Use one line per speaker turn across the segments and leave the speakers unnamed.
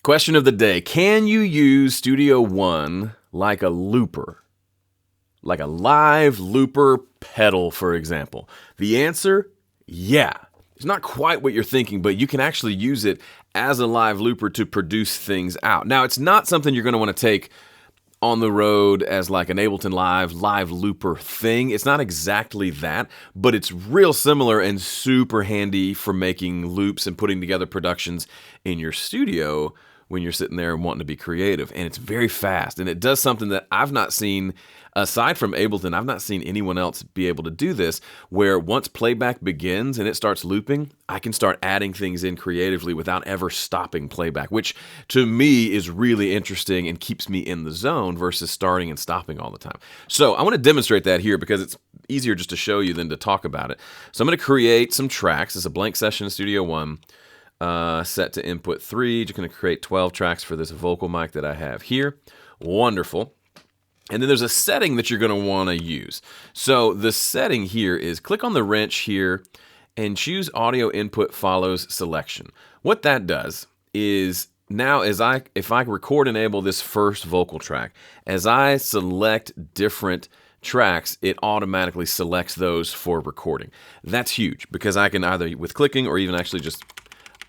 Question of the day. Can you use Studio One like a looper? Like a live looper pedal, for example? The answer, yeah. It's not quite what you're thinking, but you can actually use it as a live looper to produce things out. Now, it's not something you're going to want to take on the road as like an Ableton live looper thing. It's not exactly that, but it's real similar and super handy for making loops and putting together productions in your studio when you're sitting there and wanting to be creative. And it's very fast, and it does something that I've not seen, aside from Ableton, I've not seen anyone else be able to do this, where once playback begins and it starts looping, I can start adding things in creatively without ever stopping playback, which to me is really interesting and keeps me in the zone versus starting and stopping all the time. So I want to demonstrate that here because it's easier just to show you than to talk about it. So I'm going to create some tracks. It's a blank session in Studio One. Set to input 3. Just going to create 12 tracks for this vocal mic that I have here. Wonderful. And then there's a setting that you're going to want to use. So the setting here is click on the wrench here and choose audio input follows selection. What that does is now if I record enable this first vocal track, as I select different tracks, it automatically selects those for recording. That's huge because I can either with clicking or even actually just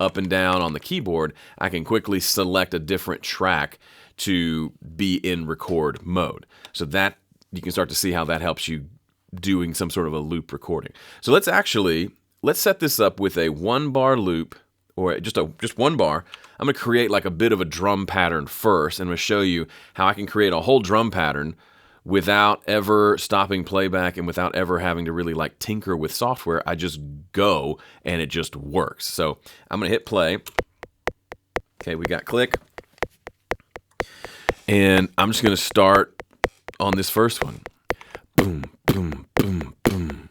up and down on the keyboard, I can quickly select a different track to be in record mode. So that you can start to see how that helps you doing some sort of a loop recording. So let's set this up with a 1-bar loop, or just one bar. I'm going to create like a bit of a drum pattern first, and I'm going to show you how I can create a whole drum pattern without ever stopping playback and without ever having to really like tinker with software. I just go and it just works. So I'm going to hit play. Okay, we got click. And I'm just going to start on this first one. Boom, boom, boom, boom.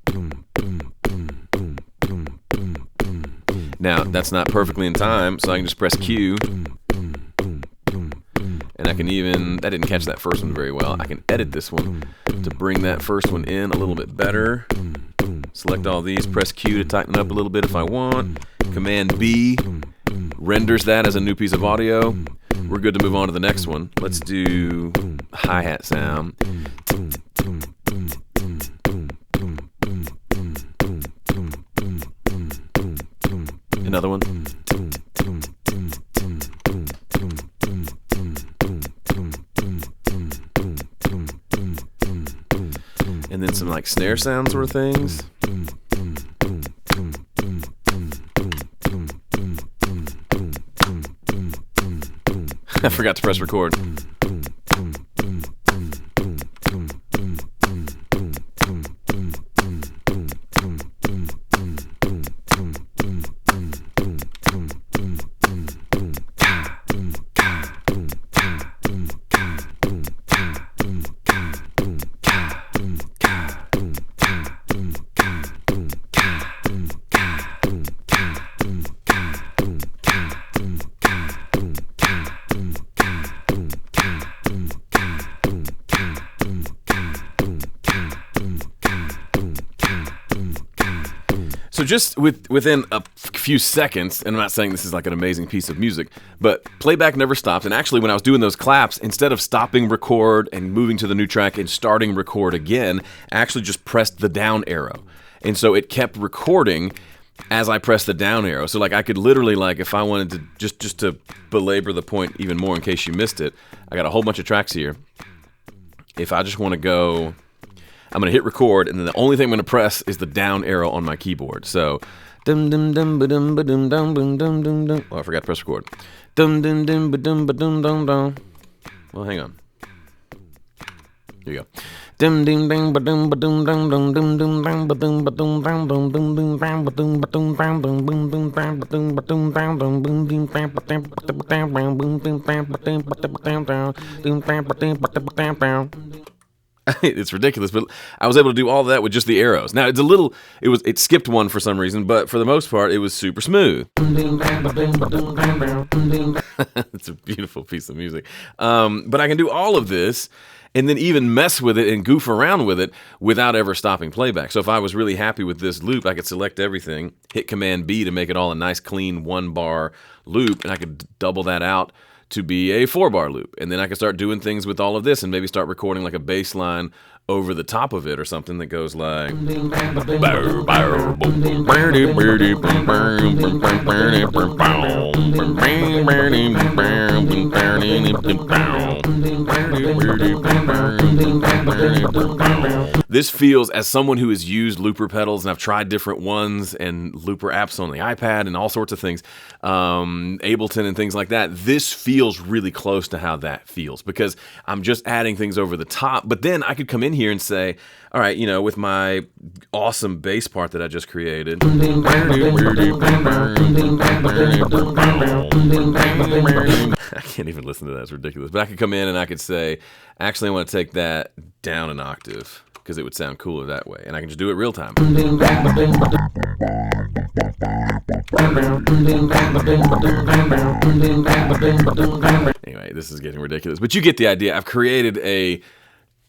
Boom, boom, boom, boom, boom, boom, boom. Now, that's not perfectly in time, so I can just press Q. And I can even, that didn't catch that first one very well. I can edit this one to bring that first one in a little bit better. Select all these, press Q to tighten it up a little bit if I want. Command B renders that as a new piece of audio. We're good to move on to the next one. Let's do hi-hat sound. Another one. And then some like snare sound sort of things. I forgot to press record. So just within a few seconds, and I'm not saying this is like an amazing piece of music, but playback never stopped. And actually, when I was doing those claps, instead of stopping record and moving to the new track and starting record again, I actually just pressed the down arrow. And so it kept recording as I pressed the down arrow. So like I could literally, like if I wanted to, just to belabor the point even more in case you missed it, I got a whole bunch of tracks here. If I just want to go, I'm going to hit record, and then the only thing I'm going to press is the down arrow on my keyboard. So, oh, I forgot to press record. Well, hang on. Here you go. It's ridiculous, but I was able to do all of that with just the arrows. Now it skipped one for some reason, but for the most part, it was super smooth. It's a beautiful piece of music. But I can do all of this and then even mess with it and goof around with it without ever stopping playback. So if I was really happy with this loop, I could select everything, hit Command B to make it all a nice clean 1-bar loop, and I could double that out to be a 4-bar loop. And then I could start doing things with all of this and maybe start recording like a bass line over the top of it or something that goes like This feels, as someone who has used looper pedals and I've tried different ones and looper apps on the iPad and all sorts of things, Ableton and things like that, this feels really close to how that feels because I'm just adding things over the top. But then I could come in here and say, all right, with my awesome bass part that I just created, I can't even listen to that, it's ridiculous. But I could come in and I could say, actually I want to take that down an octave because it would sound cooler that way. And I can just do it real time. Anyway, this is getting ridiculous, but you get the idea. I've created a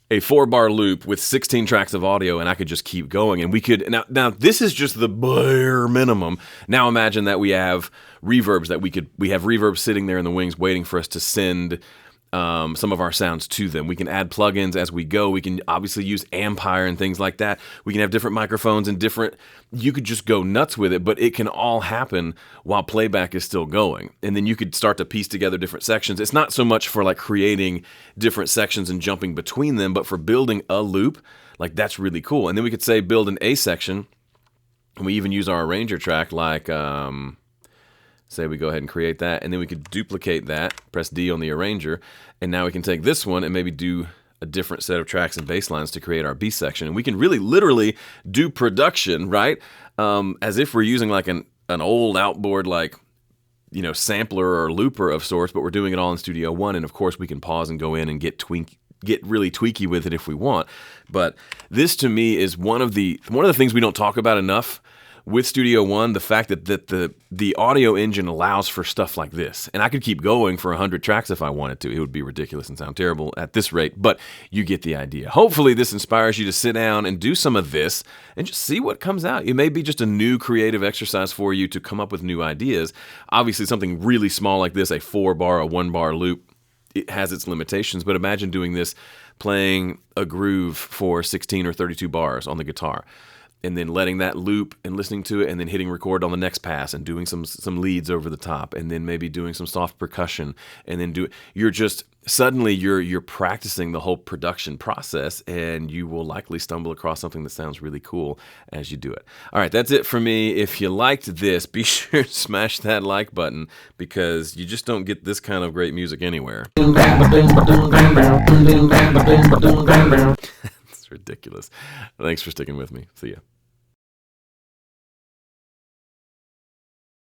4-bar loop with 16 tracks of audio, and I could just keep going. And we could now this is just the bare minimum. Now imagine that we have reverbs that we have reverbs sitting there in the wings waiting for us to send some of our sounds to them. We can add plugins as we go. We can obviously use Ampire and things like that. We can have different microphones and you could just go nuts with it, but it can all happen while playback is still going. And then you could start to piece together different sections. It's not so much for like creating different sections and jumping between them, but for building a loop, like that's really cool. And then we could say build an A section, and we even use our arranger track like, say we go ahead and create that, and then we could duplicate that, press D on the arranger, and now we can take this one and maybe do a different set of tracks and bass lines to create our B section. And we can really literally do production, right? As if we're using like an old outboard, like, sampler or looper of sorts, but we're doing it all in Studio One. And of course we can pause and go in and get really tweaky with it if we want. But this to me is one of the things we don't talk about enough with Studio One, the fact that the audio engine allows for stuff like this. And I could keep going for 100 tracks if I wanted to. It would be ridiculous and sound terrible at this rate, but you get the idea. Hopefully this inspires you to sit down and do some of this and just see what comes out. It may be just a new creative exercise for you to come up with new ideas. Obviously something really small like this, a 4-bar, a 1-bar loop, it has its limitations, but imagine doing this, playing a groove for 16 or 32 bars on the guitar, and then letting that loop and listening to it, and then hitting record on the next pass and doing some leads over the top, and then maybe doing some soft percussion, and then suddenly you're practicing the whole production process, and you will likely stumble across something that sounds really cool as you do it. All right, that's it for me. If you liked this, be sure to smash that like button because you just don't get this kind of great music anywhere. It's ridiculous. Thanks for sticking with me. See ya.